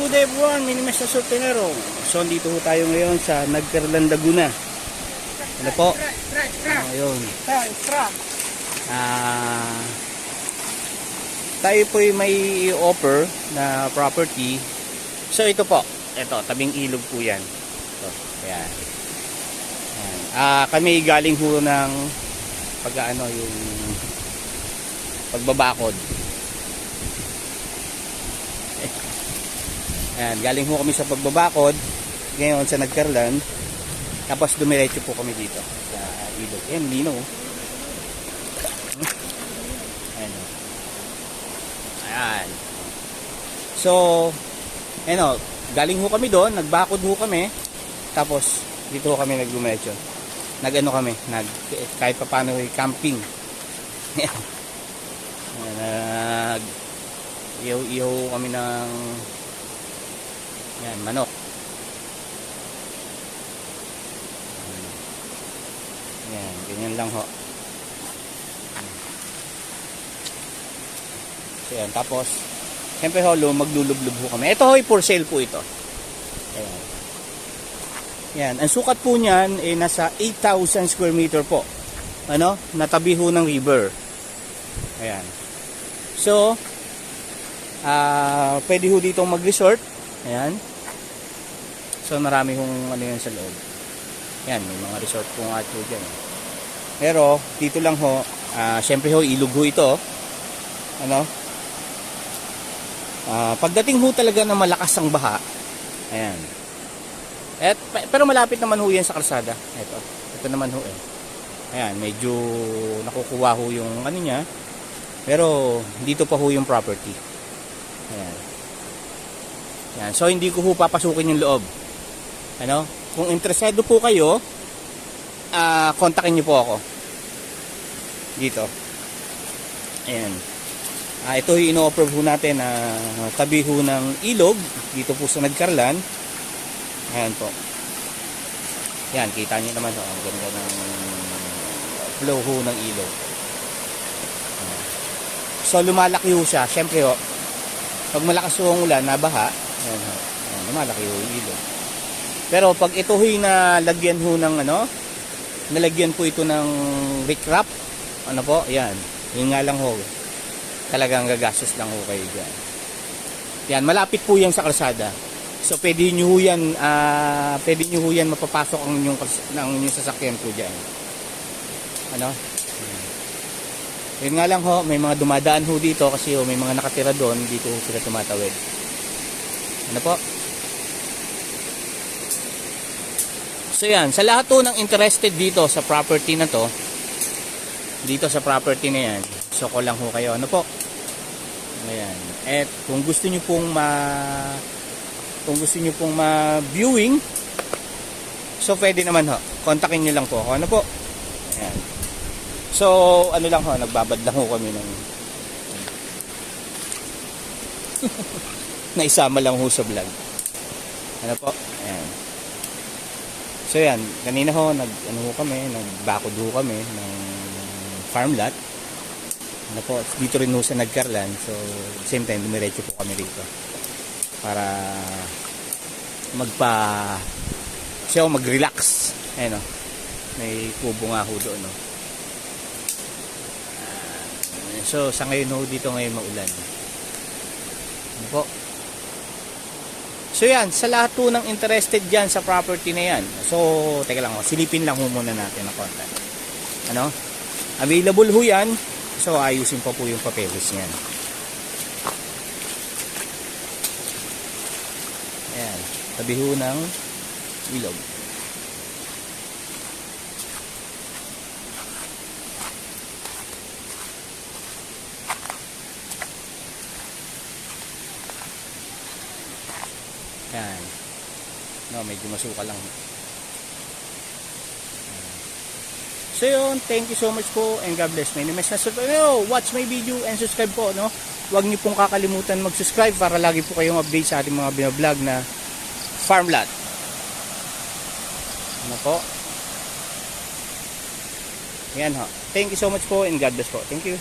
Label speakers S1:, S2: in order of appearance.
S1: good day everyone, Minimes na Sultanero. So dito ho tayo ngayon sa Nagcarlan, Laguna. Ano po? Ayun. Tayo po may offer na property. So ito po, ito, tabing ilog po yan. Ito, ayan. Kami galing ho ng yung pagbabakod. Ayan, galing ho kami sa pagbabakod ngayon sa Nagcarlan, tapos dumiretso po kami dito sa ilog. Ayan, lino. Ayan. Ayan. So, ayan, galing ho kami doon, nagbakod ho kami, tapos dito ho kami nagdumiretso. Kahit pa paano camping. Ayan. Ihaw kami ng yan, manok. Yan, ganyan lang ho. So yan, tapos siyempre ho, maglulublob ho kami. Ito ho, for sale po ito. Ayan. Yan, ang sukat po niyan ay nasa 8,000 square meter po. Natabi ho ng river. Ayan. So, pwede ho dito mag-resort. Ayan. So marami hong yan sa loob. Yan, may mga resort po nga ito dyan. Pero dito lang ho, syempre ho, ilog ho ito. Pagdating ho talaga na malakas ang baha. Ayan. Pero malapit naman ho yan sa kalsada. Ito naman ho Ayan, medyo nakukuha ho yung niya. Pero dito pa ho yung property. Ayan. Yan. So hindi ko ho papasukin yung loob. Kung interesado po kayo, kontakin niyo po ako. Dito. Ayan. Ito yung ino-offer ho natin na tabi ho ng ilog dito po sa Nagcarlan. Ayan po. Yan, kita niyo naman ho, ang ganda ng flow ho ng ilog. Ayan. So lumalaki ho siya. Syempre ho, pag malakas ho ang ulan, nabaha, ayan ho. Ayan, lumalaki ho yung ilog. Pero pag ito ho'y nalagyan ho ng nalagyan po ito ng recrap, ayan, yun nga lang ho, talagang gagastos lang ho kayo dyan. Yan, malapit po yan sa kalsada. So pwede nyo ho yan mapapasok ang inyong sasakyan po dyan. Yun nga lang ho, may mga dumadaan ho dito kasi may mga nakatira doon, dito sila tumatawid. Po? So yan, sa lahat po ng interested dito sa property na to, dito sa property na yan, so ko lang ho kayo, po? Ayan. At kung gusto niyo pong viewing, so pwede naman ho, kontakin niyo lang po ako, po? Ayan. So, lang ho, nagbabad lang ho kami ng naisama lang ho sa vlog. Po? Ayan. So yan, kanina ho, nagbakod ho kami ng farm lot. Po, dito rin ho sa Nagcarlan. So, same time, dumiretso po kami rito. Para mag-relax. Ayan may kubo nga ho doon, So, sa ngayon ho, dito ngayon maulan. Po? So yan, sa lahat po ng interested dyan sa property na yan. So, teka lang silipin lang ho muna natin ng konti. Available ho yan. So, ayusin pa po yung papeles niyan. Ayan, tabi ho ng ilog. Yan. Medyo masuka lang. So yun, thank you so much po and God bless. My name is Sultanero. Watch my video and subscribe po, Huwag niyo pong kakalimutan mag-subscribe para lagi po kayong update sa ating mga binablog na farm lot. Po? Yan ho. Thank you so much po and God bless po. Thank you.